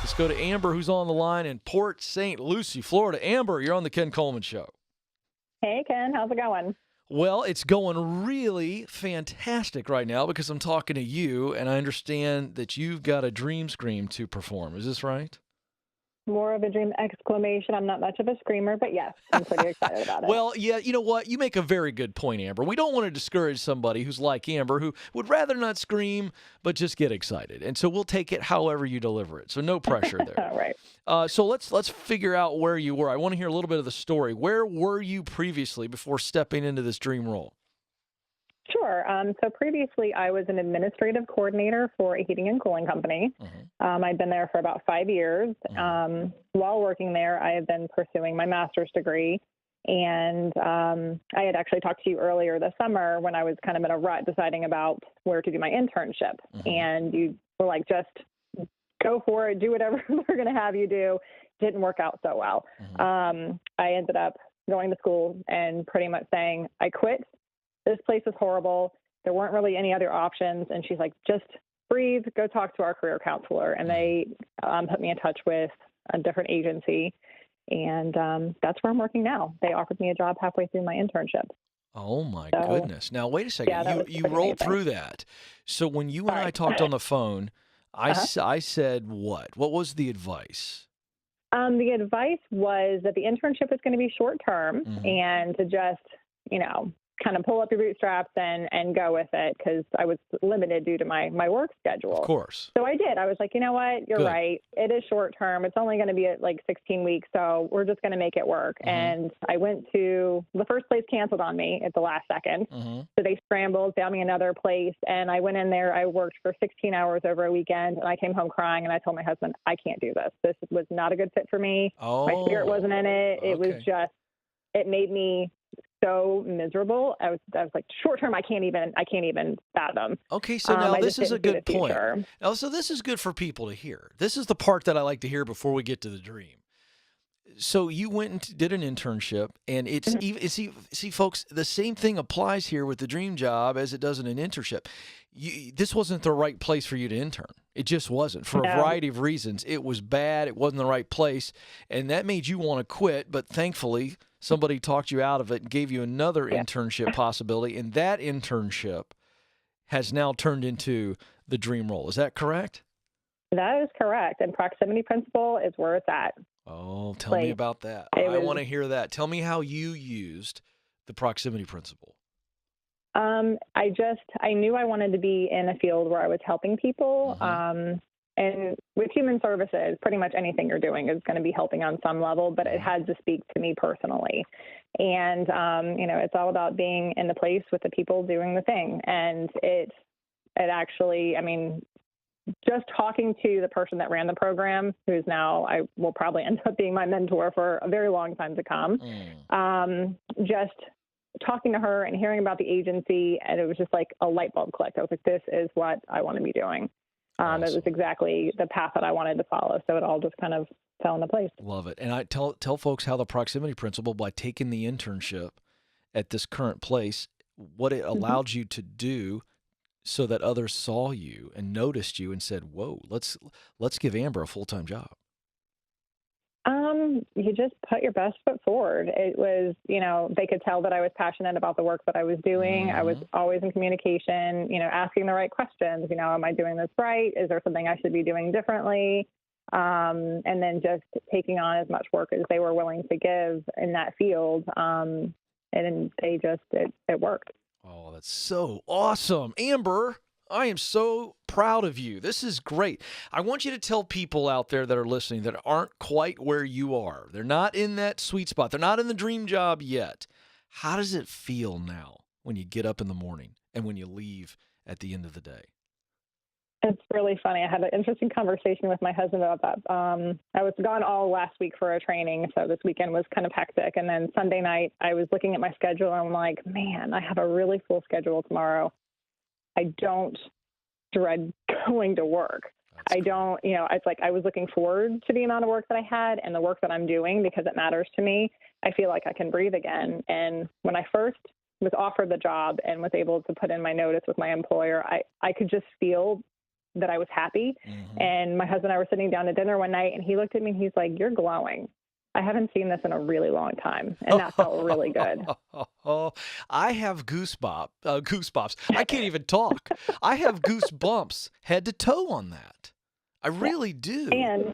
Let's go to Amber, who's on the line in Port St. Lucie, Florida. Amber, you're on the Ken Coleman Show. Hey, Ken. How's it going? Well, it's going really fantastic right now because I'm talking to you, and I understand that you've got a dream scream to perform. Is this right? More of a dream exclamation. I'm not much of a screamer, but yes, I'm pretty excited about it. Well, yeah, you know what? You make a very good point, Amber. We don't want to discourage somebody who's like Amber, who would rather not scream, but just get excited. And so we'll take it however you deliver it. So no pressure there. All right. So let's figure out where you were. I want to hear a little bit of the story. Where were you previously before stepping into this dream role? Sure. So previously, I was an administrative coordinator for a heating and cooling company. I'd been there for about 5 years. While working there, I have been pursuing my master's degree. And I had actually talked to you earlier this summer when I was kind of in a rut deciding about where to do my internship. And you were like, just go for it, do whatever they're going to have you do. Didn't work out so well. I ended up going to school and pretty much saying, I quit. This place is horrible. There weren't really any other options. And she's like, just breathe, go talk to our career counselor. And they put me in touch with a different agency. And that's where I'm working now. They offered me a job halfway through my internship. Oh, my goodness. Now, wait a second. Yeah, you rolled through that. So when you and I talked on the phone, I said what? What was the advice? The advice was that the internship was going to be short term and to just, kind of pull up your bootstraps and go with it because I was limited due to my work schedule. Of course. So I did. I was like, you know what? You're right. It is short term. It's only going to be at like 16 weeks. So we're just going to make it work. And I went to the first place canceled on me at the last second. So they scrambled, found me another place. And I went in there. I worked for 16 hours over a weekend and I came home crying and I told my husband, I can't do this. This was not a good fit for me. My spirit wasn't in it. It was just, it made me so miserable. I was like, short term, I can't even fathom. Okay, so now this is a good point. So this is good for people to hear. This is the part that I like to hear before we get to the dream. So you went and did an internship, and it's see, folks, the same thing applies here with the dream job as it does in an internship. This wasn't the right place for you to intern. It just wasn't for a variety of reasons. It was bad. It wasn't the right place, and that made you want to quit. But thankfully, somebody talked you out of it and gave you another internship possibility, and that internship has now turned into the dream role. Is that correct? That is correct. And proximity principle is where it's at. Oh, tell me about that. I want to hear that. Tell me how you used the proximity principle. I knew I wanted to be in a field where I was helping people. And with human services, pretty much anything you're doing is going to be helping on some level, but it had to speak to me personally. And, it's all about being in the place with the people doing the thing. And it actually, just talking to the person that ran the program, who's now, I will probably end up being my mentor for a very long time to come. Just talking to her and hearing about the agency, and it was just like a light bulb clicked. I was like, this is what I want to be doing. Awesome. It was exactly the path that I wanted to follow. So it all just kind of fell into place. Love it. And I tell folks how the proximity principle, by taking the internship at this current place, what it allowed you to do so that others saw you and noticed you and said, whoa, let's give Amber a full-time job. You just put your best foot forward. It was, they could tell that I was passionate about the work that I was doing. I was always in communication, asking the right questions. Am I doing this right? Is there something I should be doing differently? And then just taking on as much work as they were willing to give in that field. And it worked. Oh, that's so awesome. Amber, I am so proud of you. This is great. I want you to tell people out there that are listening that aren't quite where you are. They're not in that sweet spot. They're not in the dream job yet. How does it feel now when you get up in the morning and when you leave at the end of the day? It's really funny. I had an interesting conversation with my husband about that. I was gone all last week for a training, so this weekend was kind of hectic. And then Sunday night, I was looking at my schedule, and I'm like, man, I have a really full schedule tomorrow. I don't dread going to work. I don't, it's like I was looking forward to the amount of work that I had and the work that I'm doing because it matters to me. I feel like I can breathe again. And when I first was offered the job and was able to put in my notice with my employer, I could just feel that I was happy. Mm-hmm. And my husband and I were sitting down to dinner one night, and he looked at me and he's like, "You're glowing. I haven't seen this in a really long time." And that felt really good. I have goosebumps. I can't even talk. I have goosebumps head to toe on that. I really do. And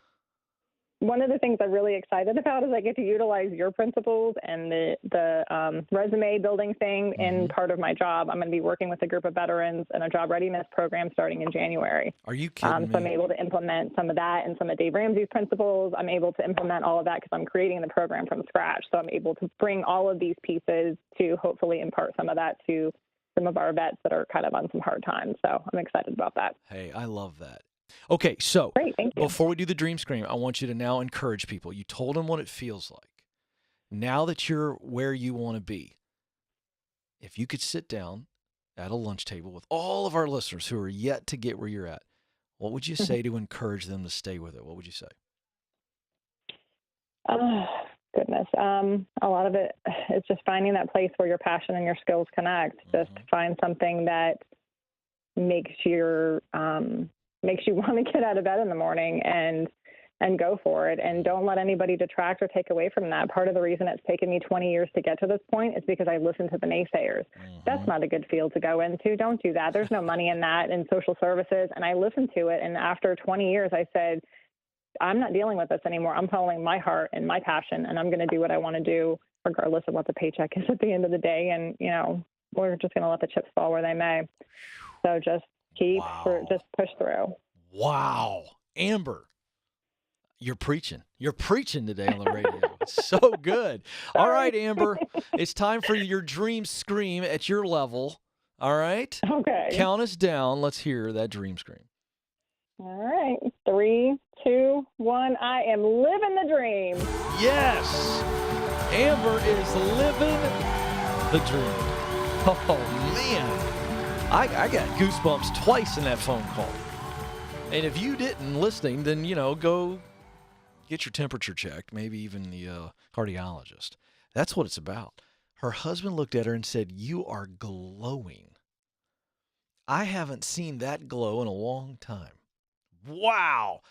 one of the things I'm really excited about is I get to utilize your principles and the resume building thing in part of my job. I'm going to be working with a group of veterans in a job readiness program starting in January. Are you kidding me? So I'm able to implement some of that and some of Dave Ramsey's principles. I'm able to implement all of that because I'm creating the program from scratch. So I'm able to bring all of these pieces to hopefully impart some of that to some of our vets that are kind of on some hard times. So I'm excited about that. Hey, I love that. Okay, so Great, thank you. Before we do the dream scream, I want you to now encourage people. You told them what it feels like. Now that you're where you want to be, if you could sit down at a lunch table with all of our listeners who are yet to get where you're at, what would you say to encourage them to stay with it? What would you say? Oh, goodness. A lot of it is just finding that place where your passion and your skills connect. Just find something that makes makes you want to get out of bed in the morning and go for it. And don't let anybody detract or take away from that. Part of the reason it's taken me 20 years to get to this point is because I listened to the naysayers. That's not a good field to go into. Don't do that. There's no money in that in social services. And I listened to it. And after 20 years, I said, I'm not dealing with this anymore. I'm following my heart and my passion, and I'm going to do what I want to do regardless of what the paycheck is at the end of the day. And, we're just going to let the chips fall where they may. So just just push through. Wow. Amber, you're preaching. You're preaching today on the radio. It's so good. All right, Amber, it's time for your dream scream at your level. All right? Okay. Count us down. Let's hear that dream scream. All right. 3, 2, 1. I am living the dream. Yes. Amber is living the dream. Oh, man. I got goosebumps twice in that phone call. And if you didn't listening, then, go get your temperature checked, maybe even the cardiologist. That's what it's about. Her husband looked at her and said, "You are glowing." I haven't seen that glow in a long time. Wow.